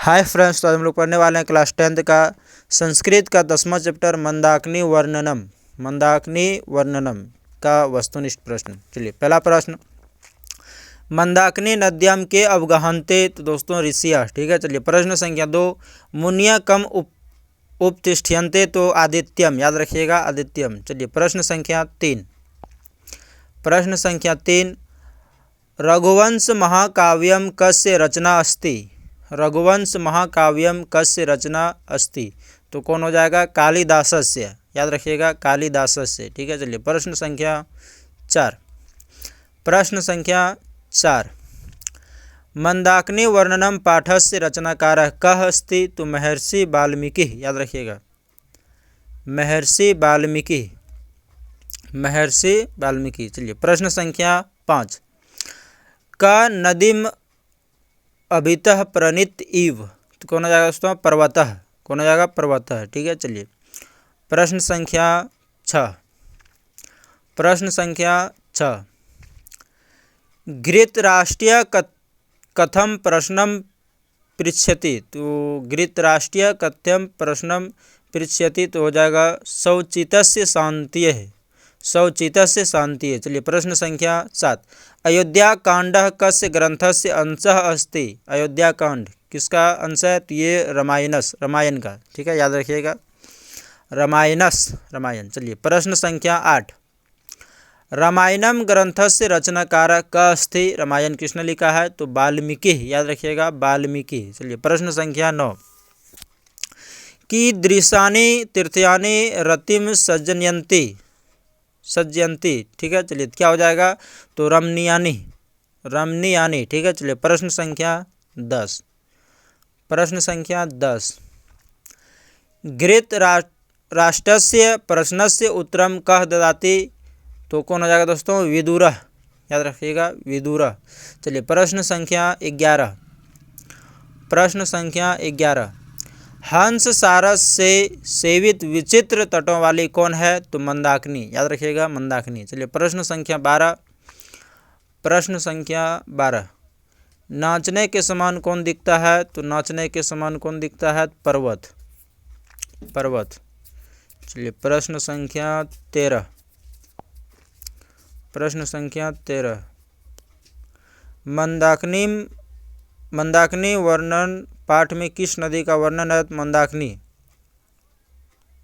Hi friends, तो आज हम लोग पढ़ने वाले हैं क्लास 10th का संस्कृत का 10वां चैप्टर मंदाकिनी वर्णनम का वस्तुनिष्ठ प्रश्न। चलिए पहला प्रश्न, मंदाकिनी नद्याम के अवगाहन्ते, तो दोस्तों ऋषिया, ठीक है। चलिए प्रश्न संख्या 2, मुनिया कम उपतिष्ठन्ते, तो आदित्यम, याद रखिएगा आदित्यम। चलिए प्रश्न संख्या 3, रघुवंश महाकाव्यम कस्य रचना अस्ति। रघुवंश महाकाव्यम कस्य रचना अस्ति, तो कौन हो जाएगा? कालिदासस्य, याद रखिएगा कालिदासस्य, ठीक है। चलिए प्रश्न संख्या 4, मंदाकिनी वर्णनम पाठस्य रचनाकारः कः अस्ति, तो महर्षि वाल्मीकि, याद रखिएगा महर्षि वाल्मीकि। चलिए प्रश्न संख्या 5, का नदीम अभितः प्रणीत इव, तो कौन हो जाएगा दोस्तों? पर्वतः, कौन हो जाएगा? पर्वतः, ठीक है। चलिए प्रश्न संख्या 6, घृतराष्ट्रीय कथम प्रश्नम पृच्छति, तो घृतराष्ट्रीय कथम प्रश्नम पृच्छति, तो हो जाएगा शौचितस्य शान्तिः, शौचितस्य शान्तिः। चलिए प्रश्न संख्या 7, अयोध्याकाण्डः कस्य ग्रंथस्य अंशः अस्ति। अयोध्याकांड किसका अंश है? तो ये रामायण का, ठीक है, याद रखिएगा रामायण। चलिए प्रश्न संख्या 8, रामायणम ग्रंथस्य रचनाकारः कः अस्ति। रामायण किसने लिखा है? तो वाल्मीकि, याद रखिएगा वाल्मीकि। चलिए प्रश्न संख्या 9, कीदृशानि तीर्थानि रतिम सज्जयन्ति, ठीक है। चलिए क्या हो जाएगा? तो रमणीयानि, ठीक है। चलिए प्रश्न संख्या 10, घृतराष्ट्रस्य प्रश्नस्य उत्तरम कः ददाति, तो कौन हो जाएगा दोस्तों? विदुरः, याद रखिएगा विदुरः। चलिए प्रश्न संख्या 11, हंस सारस से सेवित विचित्र तटों वाली कौन है? तो मंदाकिनी, याद रखिएगा मंदाकिनी। चलिए प्रश्न संख्या 12, नाचने के समान कौन दिखता है? तो नाचने के समान कौन दिखता है? पर्वत। चलिए प्रश्न संख्या 13, मंदाकिनी वर्णन पाठ में किस नदी का वर्णन है?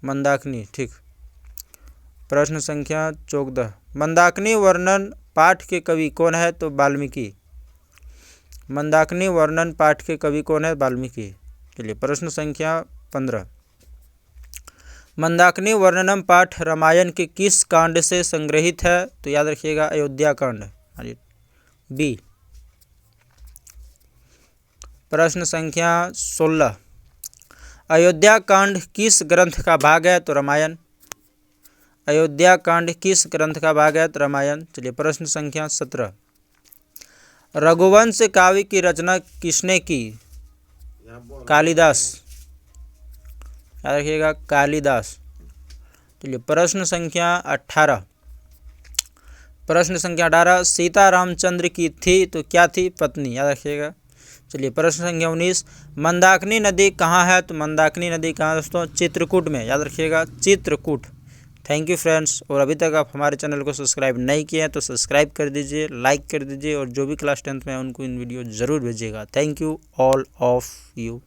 मंदाकिनी, ठीक। प्रश्न संख्या 14, मंदाकिनी वर्णन पाठ के कवि कौन है? तो वाल्मीकि। मंदाकिनी वर्णन पाठ के कवि कौन है? वाल्मीकि। चलिए प्रश्न संख्या 15, मंदाकिनी वर्णनम पाठ रामायण के किस कांड से संग्रहित है? तो याद रखिएगा अयोध्या कांड, बी। प्रश्न संख्या 16, अयोध्या कांड किस ग्रंथ का भाग है? तो रामायण। अयोध्या कांड किस ग्रंथ का भाग है? तो रामायण। चलिए प्रश्न संख्या 17, रघुवंश काव्य की रचना किसने की? कालिदास, याद रखिएगा कालिदास। चलिए प्रश्न संख्या 18, सीता रामचंद्र की थी, तो क्या थी? पत्नी, याद रखिएगा। चलिए प्रश्न संख्या 19, मंदाकिनी नदी कहाँ है? तो मंदाकिनी नदी कहाँ है दोस्तों? चित्रकूट में, याद रखिएगा चित्रकूट। थैंक यू फ्रेंड्स, और अभी तक आप हमारे चैनल को सब्सक्राइब नहीं किए हैं तो सब्सक्राइब कर दीजिए, लाइक कर दीजिए, और जो भी क्लास 10th में है उनको इन वीडियो ज़रूर भेजिएगा। Thank you all of you.